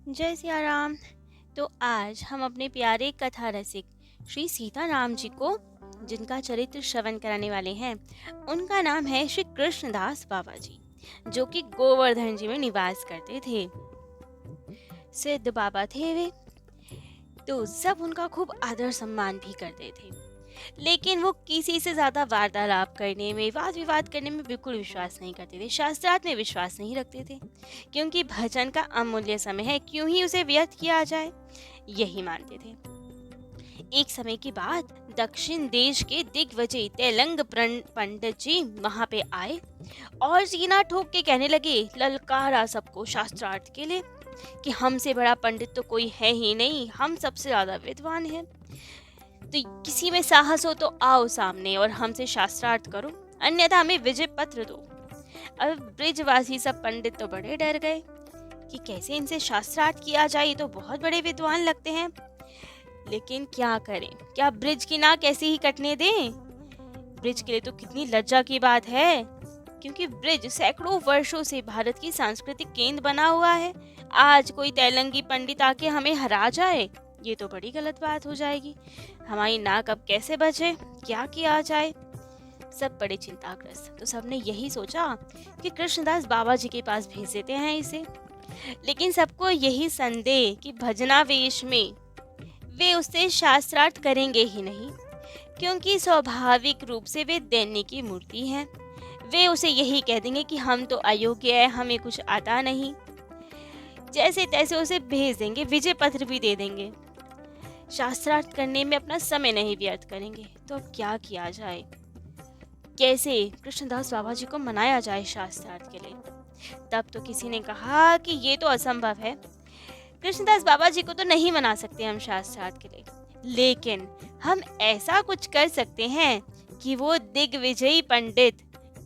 जय सिया राम। तो आज हम अपने प्यारे कथा रसिक श्री सीताराम जी को, जिनका चरित्र श्रवण कराने वाले हैं, उनका नाम है श्री कृष्णदास बाबा जी, जो कि गोवर्धन जी में निवास करते थे। सिद्ध बाबा थे वे, तो सब उनका खूब आदर सम्मान भी करते थे। लेकिन वो किसी से ज्यादा वार्तालाप करने में, वाद विवाद करने में बिल्कुल विश्वास नहीं करते थे। शास्त्रार्थ में विश्वास नहीं रखते थे, क्योंकि भजन का अमूल्य समय है, क्यों ही उसे व्यर्थ किया जाए, यही मानते थे। एक समय की बात, दक्षिण देश के दिग्विजय तेलंग पंडित जी वहां पे आए और सीना ठोक के कहने लगे, ललकारा सबको शास्त्रार्थ के लिए, कि हमसे बड़ा पंडित तो कोई है ही नहीं, हम सबसे ज्यादा विद्वान हैं। तो किसी में साहस हो तो आओ सामने और हमसे शास्त्रार्थ करो, अन्यथा हमें विजय पत्र दो। अब ब्रिजवासी सब पंडित तो बड़े डर गए कि कैसे इनसे शास्त्रार्थ किया जाए, ये तो बहुत बड़े विद्वान लगते हैं। लेकिन क्या करें, क्या ब्रिज की नाक ऐसे ही कटने दें? ब्रिज के लिए तो कितनी लज्जा की बात है, क्योंकि ब्रिज सैकड़ों वर्षों से भारत की सांस्कृतिक केंद्र बना हुआ है। आज कोई तेलंगी पंडित आके हमें हरा जाए, ये तो बड़ी गलत बात हो जाएगी। हमारी नाक अब कैसे बचे, क्या किया जाए? सब बड़े चिंताग्रस्त। तो सबने यही सोचा कि कृष्णदास बाबा जी के पास भेज देते हैं इसे। लेकिन सबको यही संदेह कि भजनावेश में वे उससे शास्त्रार्थ करेंगे ही नहीं, क्योंकि स्वाभाविक रूप से वे दैन्य की मूर्ति हैं। वे उसे यही कह देंगे कि हम तो अयोग्य है, हमें कुछ आता नहीं। जैसे तैसे उसे भेज देंगे, विजय पत्र भी दे देंगे, शास्त्रार्थ करने में अपना समय नहीं व्यर्थ करेंगे। तो अब क्या किया जाए, कैसे कृष्णदास बाबा जी को मनाया जाए शास्त्रार्थ के लिए? तब तो किसी ने कहा कि ये तो असंभव है, कृष्णदास बाबा जी को तो नहीं मना सकते हम शास्त्रार्थ के लिए। लेकिन हम ऐसा कुछ कर सकते हैं कि वो दिग्विजयी पंडित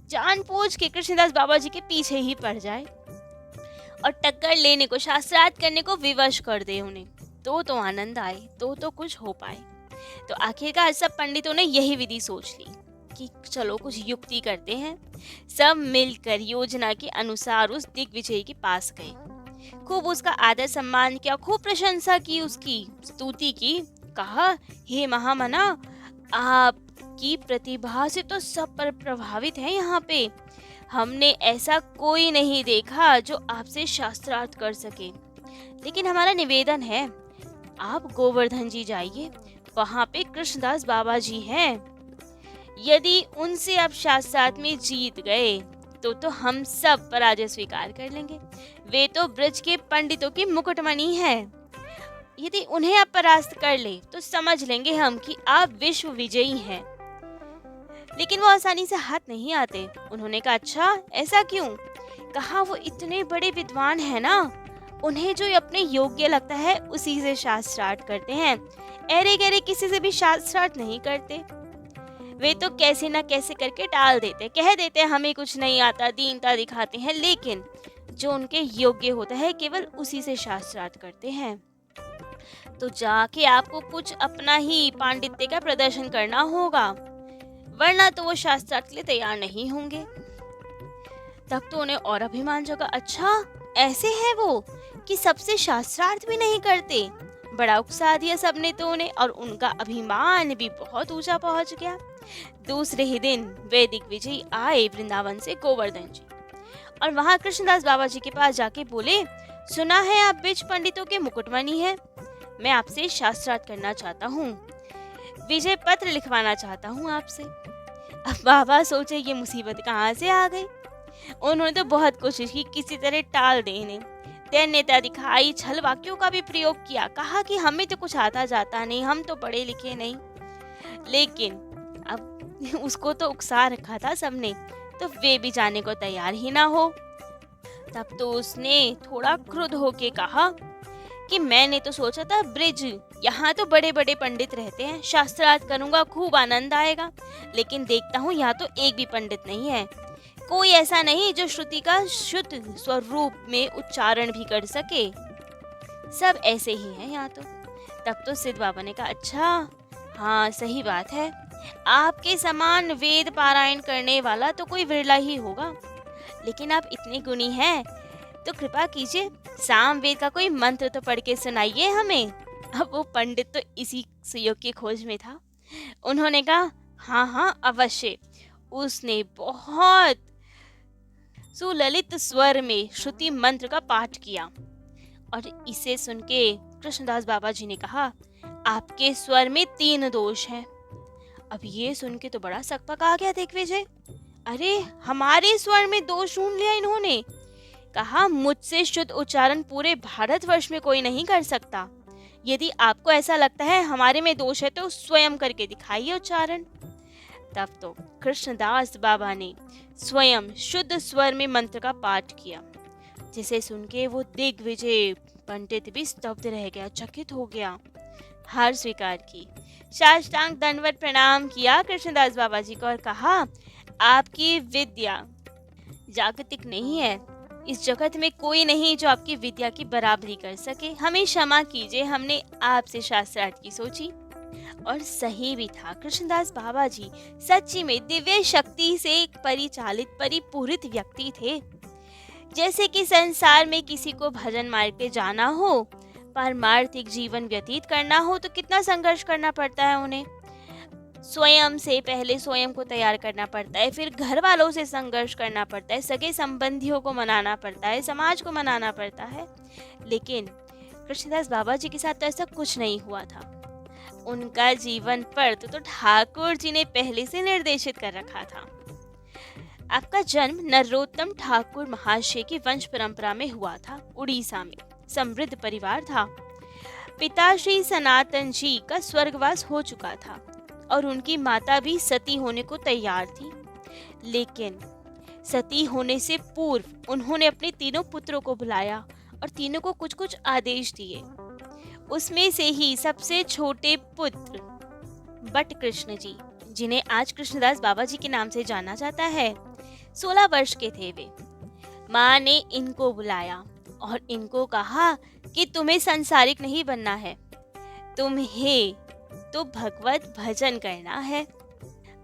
जानबूझ के कृष्णदास बाबा जी के पीछे ही पड़ जाए और टक्कर लेने को, शास्त्रार्थ करने को विवश कर दे उन्हें। तो आनंद आए, तो कुछ हो पाए। तो आखिरकार सब पंडितों ने यही विधि सोच ली कि चलो कुछ युक्ति करते हैं। सब मिलकर योजना के अनुसार उस दिग्विजय के पास गए, खूब उसका आदर सम्मान किया, खूब प्रशंसा की, उसकी स्तुति की। कहा, हे महामना, आपकी प्रतिभा से तो सब पर प्रभावित है यहाँ पे। हमने ऐसा कोई नहीं देखा जो आपसे शास्त्रार्थ कर सके। लेकिन हमारा निवेदन है, आप गोवर्धन जी जाइए, वहाँ पे कृष्णदास बाबा जी हैं। यदि उनसे आप शास्त्रार्थ में जीत गए तो हम सब पराजय स्वीकार कर लेंगे। वे तो ब्रज के पंडितों की मुकुटमणि हैं। यदि उन्हें आप परास्त कर ले तो समझ लेंगे हम कि आप विश्व विजयी हैं। लेकिन वो आसानी से हाथ नहीं आते। उन्होंने कहा, अच्छा ऐसा क्यों? कहा, वो इतने बड़े विद्वान हैं ना, उन्हें जो अपने योग्य लगता है उसी से शास्त्रार्थ करते हैं, अरे गहरे किसी से भी शास्त्रार्थ नहीं करते। वे तो कैसे ना कैसे करके टाल देते, कह देते हैं हमें कुछ नहीं आता, दीनता दिखाते हैं, लेकिन जो उनके योग्य होता है केवल उसी से शास्त्रार्थ करते हैं। तो जाके आपको कुछ अपना ही पांडित्य का प्रदर्शन करना होगा, वरना तो वो शास्त्रार्थ के लिए तैयार नहीं होंगे। तब तो उन्हें और अभिमान जगा, अच्छा ऐसे है वो कि सबसे शास्त्रार्थ भी नहीं करते। बड़ा उकसा दिया सबने तो उन्हें, और उनका अभिमान भी बहुत ऊंचा पहुंच गया। दूसरे ही दिन वे दिग्विजय आए वृंदावन से गोवर्धन जी, और वहां कृष्णदास बाबा जी के पास जाके बोले, सुना है आप ब्रिज पंडितों के मुकुटमणि हैं, मैं आपसे शास्त्रार्थ करना चाहता हूँ, विजय पत्र लिखवाना चाहता हूँ आपसे। अब बाबा सोचे ये मुसीबत कहाँ से आ गई। उन्होंने तो बहुत कोशिश की किसी तरह टाल दे इन्हें, दैन्यता दिखाई, छल वाक्यों का भी प्रयोग किया, कहा कि हमें तो कुछ आता जाता नहीं, हम तो पढ़े लिखे नहीं। लेकिन अब उसको तो उकसा रखा था सबने, तो वे भी जाने को तैयार ही ना हो। तब तो उसने थोड़ा क्रुद्ध होके कहा कि मैंने तो सोचा था ब्रिज, यहाँ तो बड़े बड़े पंडित रहते हैं, शास्त्रार्थ करूंगा, खूब आनंद आएगा। लेकिन देखता हूँ यहाँ तो एक भी पंडित नहीं है, कोई ऐसा नहीं जो श्रुति का शुद्ध स्वरूप में उच्चारण भी कर सके, सब ऐसे ही हैं यहाँ तो। तब तो सिद्ध बाबा ने कहा, अच्छा हाँ सही बात है, आपके समान वेद पारायण करने वाला तो कोई विरला ही होगा, लेकिन आप इतने गुणी हैं तो कृपा कीजिए सामवेद का कोई मंत्र तो पढ़ के सुनाइए हमें। अब वो पंडित तो इसी सुयोग की खोज में था। उन्होंने कहा हाँ हाँ अवश्य। उसने बहुत सुललित स्वर में श्रुति मंत्र का पाठ किया और इसे सुन के कृष्णदास बाबा जी ने कहा आपके स्वर में 3 दोष हैं। अब ये सुन के तो बड़ा सकपक आ गया दिग्विजय। अरे हमारे स्वर में दोष ढूंढ लिया इन्होंने। कहा मुझसे शुद्ध उच्चारण पूरे भारतवर्ष में कोई नहीं कर सकता। यदि आपको ऐसा लगता है हमारे में दोष है तो स्वयं करके दिखाइए उच्चारण। तब तो कृष्णदास बाबा ने स्वयं शुद्ध स्वर में मंत्र का पाठ किया, जिसे सुन के वो दिग्विजय पंडित भी स्तब्ध रह गया, चकित हो गया। हार स्वीकार की, साष्टांग दंडवत प्रणाम किया कृष्णदास बाबा जी को और कहा आपकी विद्या जागतिक नहीं है। इस जगत में कोई नहीं जो आपकी विद्या की बराबरी कर सके। हमें क्षमा कीजिए, हमने आपसे शास्त्रार्थ की सोची। और सही भी था। कृष्णदास बाबा जी सच्ची में दिव्य शक्ति से परिचालित परिपूरित व्यक्ति थे। जैसे कि संसार में किसी को भजन मार्ग पे जाना हो, पारमार्थिक जीवन व्यतीत करना हो तो कितना संघर्ष करना पड़ता है उन्हें। स्वयं से पहले स्वयं को तैयार करना पड़ता है, फिर घर वालों से संघर्ष करना पड़ता है, सगे संबंधियों को मनाना पड़ता है, समाज को मनाना पड़ता है। लेकिन कृष्णदास बाबा जी के साथ तो ऐसा कुछ नहीं हुआ था। उनका जीवन पथ तो ठाकुर जी ने पहले से निर्देशित कर रखा था। आपका जन्म नरोत्तम ठाकुर महाशय की वंश परंपरा में हुआ था। उड़ीसा में समृद्ध परिवार था। पिता श्री सनातन जी का स्वर्गवास हो चुका था और उनकी माता भी सती होने को तैयार थी। लेकिन सती होने से पूर्व उन्होंने अपने तीनों पुत्रों को बुलाया और तीनों को कुछ कुछ आदेश दिए। उसमें से ही सबसे छोटे पुत्र बट कृष्ण जी, जिन्हें आज कृष्णदास बाबा जी के नाम से जाना जाता है, 16 वर्ष के थे वे। माँ ने इनको बुलाया और इनको कहा कि तुम्हें संसारिक नहीं बनना है, तुम्हें तो भगवत भजन करना है।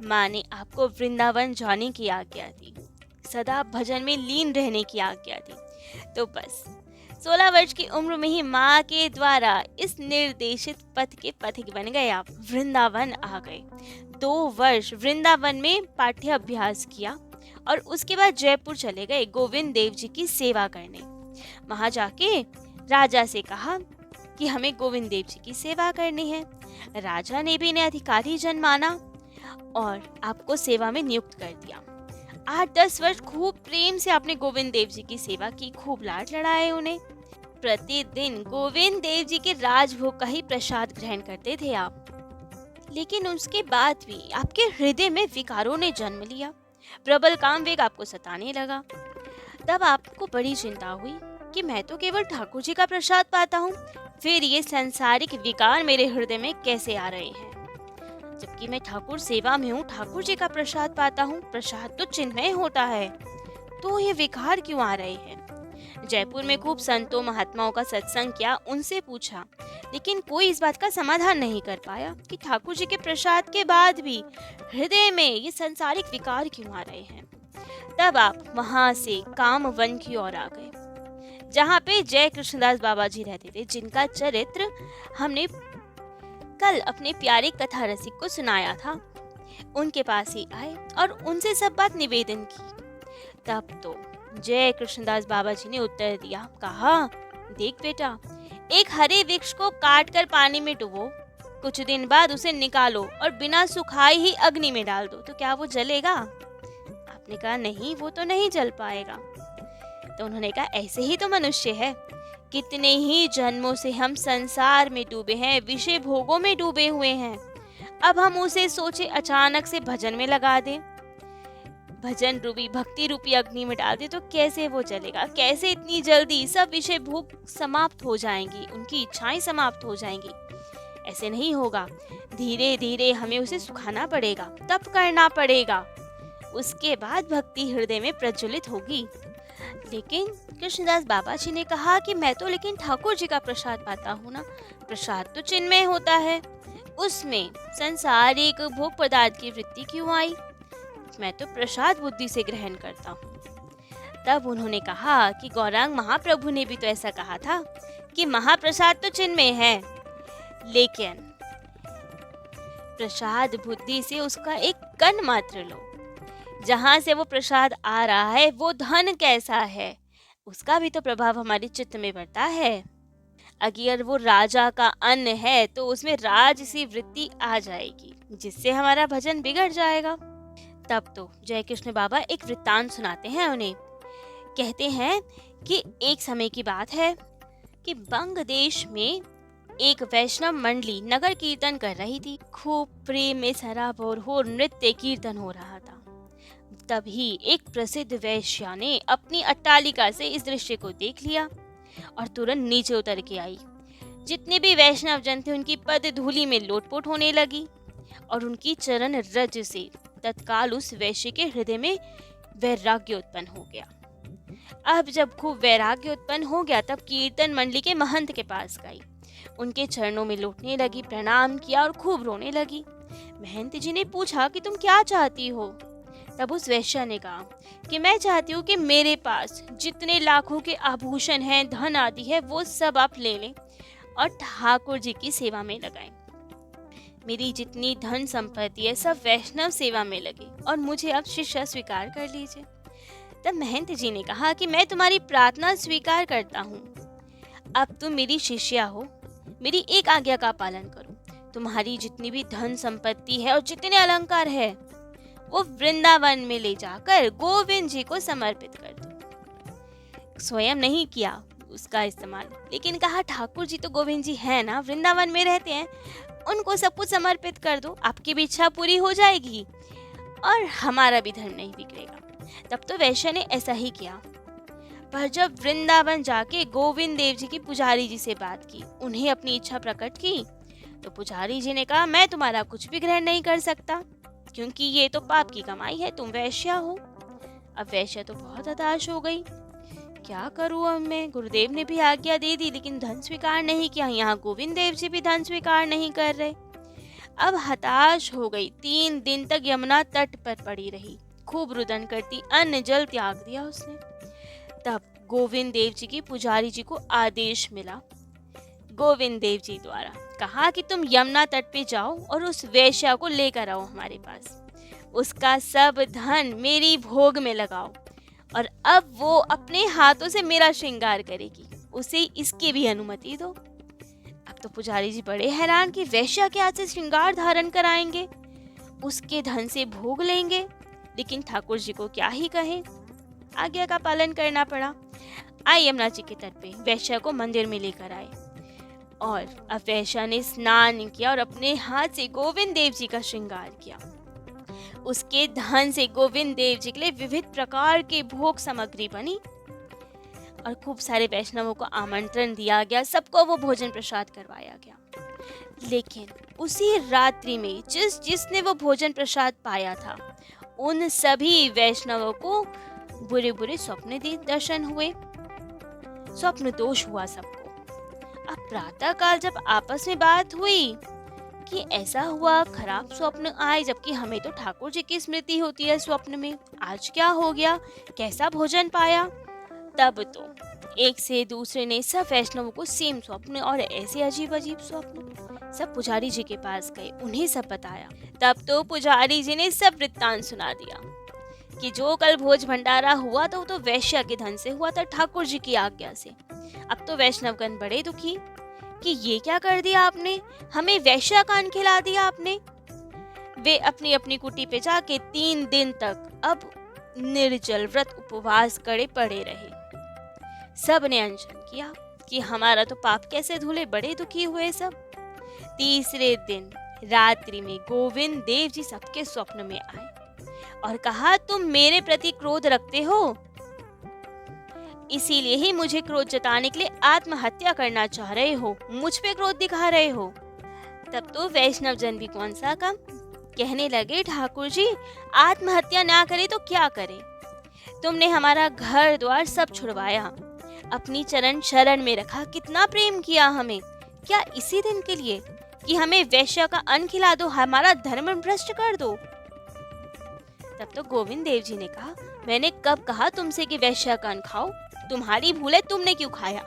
माँ ने आपको वृंदावन जाने की आज्ञा दी, सदा भजन में लीन रहने की आज्ञा दी। तो बस 16 वर्ष की उम्र में ही माँ के द्वारा इस निर्देशित पथ के पथिक बन गए। आप वृंदावन आ गए। 2 वर्ष वृंदावन में पाठ्य अभ्यास किया और उसके बाद जयपुर चले गए गोविंद देव जी की सेवा करने। वहां जाके राजा से कहा कि हमें गोविंद देव जी की सेवा करनी है। राजा ने भी इन्हें अधिकारी जन माना और आपको सेवा में नियुक्त कर दिया। 8-10 वर्ष खूब प्रेम से आपने गोविंद देव जी की सेवा की, खूब लाड लड़ाए उन्हें। प्रतिदिन गोविंद देव जी के राजभोग का ही प्रसाद ग्रहण करते थे आप। लेकिन उसके बाद भी आपके हृदय में विकारों ने जन्म लिया, प्रबल काम वेग आपको सताने लगा। तब आपको बड़ी चिंता हुई कि मैं तो केवल ठाकुर जी का प्रसाद पाता हूँ, फिर ये सांसारिक विकार मेरे हृदय में कैसे आ रहे हैं, जबकि मैं ठाकुर सेवा में हूँ, ठाकुर जी का प्रसाद पाता हूँ। प्रसाद तो चिन्मय होता है, तो ये विकार क्यों आ रहे हैं। जयपुर में खूब संतों महात्माओं का सत्संग किया, उनसे पूछा, लेकिन कोई इस बात का समाधान नहीं कर पाया कि ठाकुर जी के प्रसाद के बाद भी हृदय में ये सांसारिक विकार क्यों आ रहे हैं। तब आप वहां से कामवन की ओर आ गए, जहाँ पे जय कृष्णदास बाबा जी रहते थे, जिनका चरित्र हमने कल अपने प्यारे कथा रसिक को सुनाया था। उनके पास ही आए और उनसे सब बात निवेदन की। तब तो जय कृष्णदास बाबा जी ने उत्तर दिया, कहा, देख बेटा, एक हरे वृक्ष को काट कर पानी में डुबो, कुछ दिन बाद उसे निकालो और बिना सुखाए ही अग्नि में डाल दो, तो क्या वो जलेगा। आपने कहा नहीं, वो तो नहीं जल पाएगा। तो उन्होंने कहा ऐसे ही तो मनुष्य है, कितने ही जन्मों से हम संसार में डूबे हैं, विषय भोगों में डूबे हुए हैं। अब हम उसे सोचे अचानक से भजन में लगा दें, भजन रूपी भक्ति रूपी अग्नि में डाल दे, तो कैसे वो चलेगा, कैसे इतनी जल्दी सब विषय भोग समाप्त हो जाएंगी, उनकी इच्छाएं समाप्त हो जाएंगी। ऐसे नहीं होगा, धीरे धीरे हमें उसे सुखाना पड़ेगा, तप करना पड़ेगा, उसके बाद भक्ति हृदय में प्रज्वलित होगी। लेकिन कृष्णदास बाबा जी ने कहा कि मैं तो लेकिन ठाकुर जी का प्रसाद पाता हूँ ना, प्रसाद तो चिन्मय होता है, उसमें संसारिक भोग पदार्थ की वृत्ति क्यों आई, मैं तो प्रसाद बुद्धि से ग्रहण करता हूँ। तब उन्होंने कहा कि गौरांग महाप्रभु ने भी तो ऐसा कहा था कि महाप्रसाद तो चिन्मय है, लेकिन प्रसाद बुद्धि से उसका एक कण मात्र लो। जहां से वो प्रसाद आ रहा है वो धन कैसा है, उसका भी तो प्रभाव हमारे चित्त में पड़ता है। अगर वो राजा का अन्न है तो उसमें राजसी वृत्ति आ जाएगी, जिससे हमारा भजन बिगड़ जाएगा। तब तो जय कृष्ण बाबा एक वृत्तांत सुनाते हैं उन्हें। कहते हैं कि एक समय की बात है कि बंग देश में एक वैष्णव मंडली नगर कीर्तन कर रही थी। खूब प्रेम में सराबोर हो नृत्य कीर्तन हो रहा था। तभी एक प्रसिद्ध वैश्या ने अपनी अट्टालिका से इस दृश्य को देख लिया और तुरंत नीचे उतर के आई। जितने भी वैष्णव जन थे उनकी पद धूलि में लोटपोट होने लगी और उनकी चरण रज से तत्काल उस वैश्य के हृदय में वैराग्य उत्पन्न हो गया। अब जब खूब वैराग्य उत्पन्न हो गया तब कीर्तन मंडली के महंत के पास गई, उनके चरणों में लौटने लगी, प्रणाम किया और खूब रोने लगी। महंत जी ने पूछा कि तुम क्या चाहती हो? तब उस वैश्या ने कहा कि मैं चाहती हूँ कि मेरे पास जितने लाखों के आभूषण हैं, धन आदि है, वो सब आप ले लें और ठाकुर जी की सेवा में लगाएं। मेरी जितनी धन संपत्ति है सब वैष्णव सेवा में लगे और मुझे अब शिष्य स्वीकार कर लीजिए। तब महंत जी ने कहा कि मैं तुम्हारी प्रार्थना स्वीकार करता हूँ। अब तुम मेरी शिष्या हो, मेरी एक आज्ञा का पालन करो। तुम्हारी जितनी भी धन संपत्ति है और जितने अलंकार है वो वृंदावन में ले जाकर गोविंद जी को समर्पित कर दो। स्वयं नहीं किया उसका इस्तेमाल, लेकिन कहा ठाकुर जी तो गोविंद जी है ना, वृंदावन में रहते हैं, उनको सब कुछ समर्पित कर दो, आपकी भी इच्छा पूरी हो जाएगी और हमारा भी धर्म नहीं बिगड़ेगा। तब तो वैश्य ने ऐसा ही किया। पर जब वृंदावन जाके गोविंद देव जी की पुजारी जी से बात की, उन्हें अपनी इच्छा प्रकट की, तो पुजारी जी ने कहा मैं तुम्हारा कुछ भी ग्रहण नहीं कर सकता, क्योंकि ये तो पाप की कमाई है, तुम वैश्या हो। अब वैश्या तो बहुत हताश हो गई, क्या करूँ अब मैं? गुरुदेव ने भी आज्ञा दे दी लेकिन धन स्वीकार नहीं किया, यहाँ गोविंद देव जी भी धन स्वीकार नहीं कर रहे। अब हताश हो गई, 3 दिन तक यमुना तट पर पड़ी रही, खूब रुदन करती, अन्न जल त्याग दिया उसने। तब गोविंद देव जी की पुजारी जी को आदेश मिला, गोविंद देव जी द्वारा कहा कि तुम यमुना तट पे जाओ और उस वैश्या को लेकर आओ हमारे पास, उसका सब धन मेरी भोग में लगाओ और अब वो अपने हाथों से मेरा श्रृंगार करेगी, उसे इसकी भी अनुमति दो। अब तो पुजारी जी बड़े हैरान कि वैश्या के हाथ से श्रृंगार धारण कराएंगे, उसके धन से भोग लेंगे, लेकिन ठाकुर जी को क्या ही कहे, आज्ञा का पालन करना पड़ा। आए यमुना जी के तट पे वैश्या को मंदिर में लेकर आए और अब वैश्या ने स्नान किया और अपने हाथ से गोविंद देव जी का श्रृंगार किया। उसके धन से गोविंद देव जी के लिए विविध प्रकार के भोग सामग्री बनी और खूब सारे वैष्णवों को आमंत्रण दिया गया, सबको वो भोजन प्रसाद करवाया गया। लेकिन उसी रात्रि में जिसने वो भोजन प्रसाद पाया था, उन सभी वैष्णवों को बुरे बुरे स्वप्न दर्शन हुए, स्वप्न दोष हुआ सबको। अब प्रातः काल जब आपस में बात हुई कि ऐसा हुआ, खराब स्वप्न आए, जबकि हमें तो ठाकुर जी की स्मृति होती है स्वप्न में, आज क्या हो गया, कैसा भोजन पाया? तब तो एक से दूसरे ने सब वैष्णवों को सेम स्वप्न और ऐसे अजीब अजीब स्वप्न, सब पुजारी जी के पास गए, उन्हें सब बताया। तब तो पुजारी जी ने सब वृत्तांत सुना दिया कि जो कल भोज भंडारा हुआ था वो तो वैश्या के धन से हुआ था, ठाकुर जी की आज्ञा से। अब तो वैष्णवगण बड़े दुखी कि ये क्या कर दिया आपने, हमें वैश्या कान खिला दिया आपने। वे अपनी अपनी कुटी पे जाके 3 दिन तक अब निर्जल व्रत उपवास करे पड़े रहे। सब ने अनशन किया कि हमारा तो पाप कैसे धुले, बड़े दुखी हुए सब। तीसरे दिन रात्रि में गोविंद देव जी सबके स्वप्न में आए और कहा तुम मेरे प्रति क्रोध रखते हो, इसीलिए ही मुझे क्रोध जताने के लिए आत्महत्या करना चाह रहे हो, मुझ पे क्रोध दिखा रहे हो। तब तो वैष्णव जन भी कौन सा काम, कहने लगे ठाकुर जी आत्महत्या ना करे तो क्या करे, तुमने हमारा घर द्वार सब छुड़वाया, अपनी चरण शरण में रखा, कितना प्रेम किया हमें, क्या इसी दिन के लिए कि हमें वैश्या का अन्न खिला दो, हमारा धर्म भ्रष्ट कर दो? तब तो गोविंद देव जी ने कहा मैंने कब कहा तुमसे कि वैश्या का अन्न खाओ? तुम्हारी भूल है, तुमने क्यों खाया?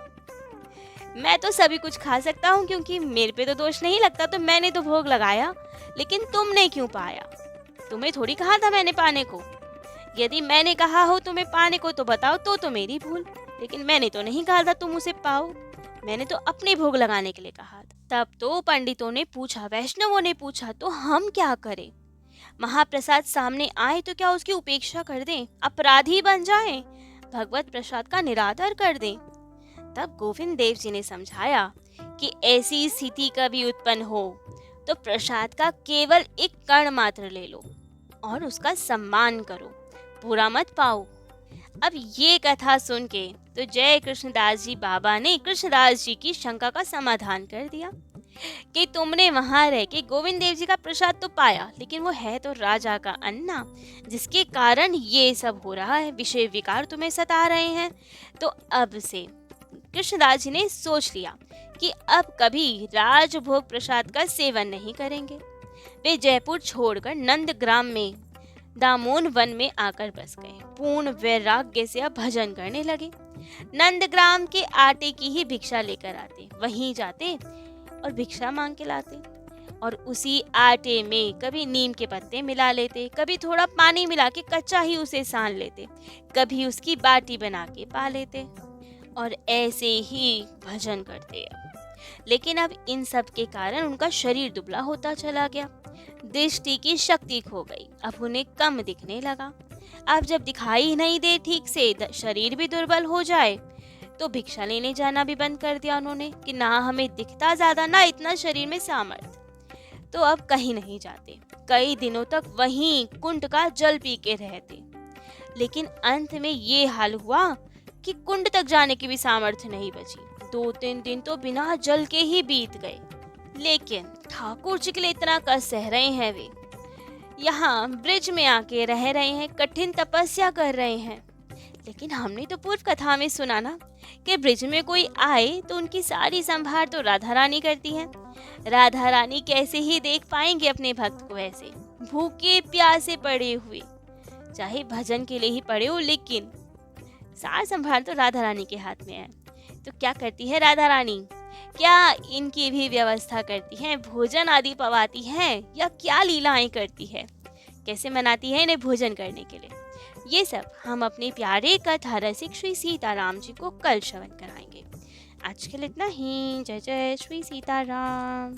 मैं तो सभी कुछ खा सकता हूँ क्योंकि मेरे पे तो दोष नहीं लगता, तो मैंने तो भोग लगाया, लेकिन तुमने क्यों पाया? तुम्हें थोड़ी कहा था मैंने पाने को। यदि मैंने कहा हो तुम्हें पाने को तो बताओ, तो मेरी भूल, लेकिन मैंने तो नहीं कहा था तुम उसे पाओ। मैंने तो अपने भोग लगाने के लिए कहा था। तब तो पंडितों ने पूछा, वैष्णवों ने पूछा, तो हम क्या करें? महाप्रसाद सामने आए तो क्या उसकी उपेक्षा कर दें, अपराधी बन जाएं, भगवत प्रसाद का निरादर कर दें? तब गोविंद देव जी ने समझाया कि ऐसी स्थिति कभी उत्पन्न हो तो प्रसाद का केवल एक कण मात्र ले लो और उसका सम्मान करो, बुरा मत पाओ। अब ये कथा सुन के तो जय कृष्णदास जी बाबा ने कृष्णदास जी की शंका का समाधान कर दिया कि तुमने वहां रह के गोविंद देव जी का प्रसाद तो पाया, लेकिन वो है तो राजा का अन्ना, जिसके कारण ये सब हो रहा है, विषय विकार तुम्हें सता रहे हैं। तो अब से कृष्णदास जी ने सोच लिया कि अब कभी राजभोग प्रसाद का सेवन नहीं करेंगे। वे जयपुर छोड़कर नंदग्राम में दामोन वन में आकर बस गए। पूर्ण वैराग्य से अब भजन करने लगे। नंदग्राम के आटे की ही भिक्षा लेकर आते, वहीं जाते और भिक्षा मांग के लाते, और उसी आटे में कभी नीम के पत्ते मिला लेते, कभी थोड़ा पानी मिला के कच्चा ही उसे सान लेते, कभी उसकी बाटी बना के पा लेते और ऐसे ही भजन करते। लेकिन अब इन सब के कारण उनका शरीर दुबला होता चला गया, दृष्टि की शक्ति खो गई, अब उन्हें कम दिखने लगा। अब जब दिखाई नहीं दे ठीक से, शरीर भी दुर्बल हो जाए, तो भिक्षा लेने जाना भी बंद कर दिया उन्होंने कि ना हमें दिखता ज्यादा, ना इतना शरीर में सामर्थ्य। तो अब कहीं नहीं जाते, कई दिनों तक वहीं कुंड का जल पी के रहते। लेकिन अंत में ये हाल हुआ कि कुंड तक जाने की भी सामर्थ्य नहीं बची। 2-3 दिन तो बिना जल के ही बीत गए। लेकिन ठाकुर जी के लिए इतना कष्ट सह रहे हैं वे, यहाँ ब्रिज में आके रह रहे हैं, कठिन तपस्या कर रहे हैं। लेकिन हमने तो पूर्व कथा में सुना ना कि ब्रिज में कोई आए तो उनकी सारी संभार तो राधा रानी करती हैं। राधा रानी कैसे ही देख पाएंगे अपने भक्त को ऐसे भूखे प्यासे पड़े हुए, चाहे भजन के लिए ही पड़े हो, लेकिन सार संभार तो राधा रानी के हाथ में है। तो क्या करती है राधा रानी? क्या इनकी भी व्यवस्था करती हैं, भोजन आदि पवाती हैं, या क्या लीलाएं करती है, कैसे मनाती है इन्हें भोजन करने के लिए? ये सब हम अपने प्यारे कथा रसिक श्री सीताराम जी को कल श्रवण कराएंगे। आज के लिए इतना ही। जय जय श्री सीताराम।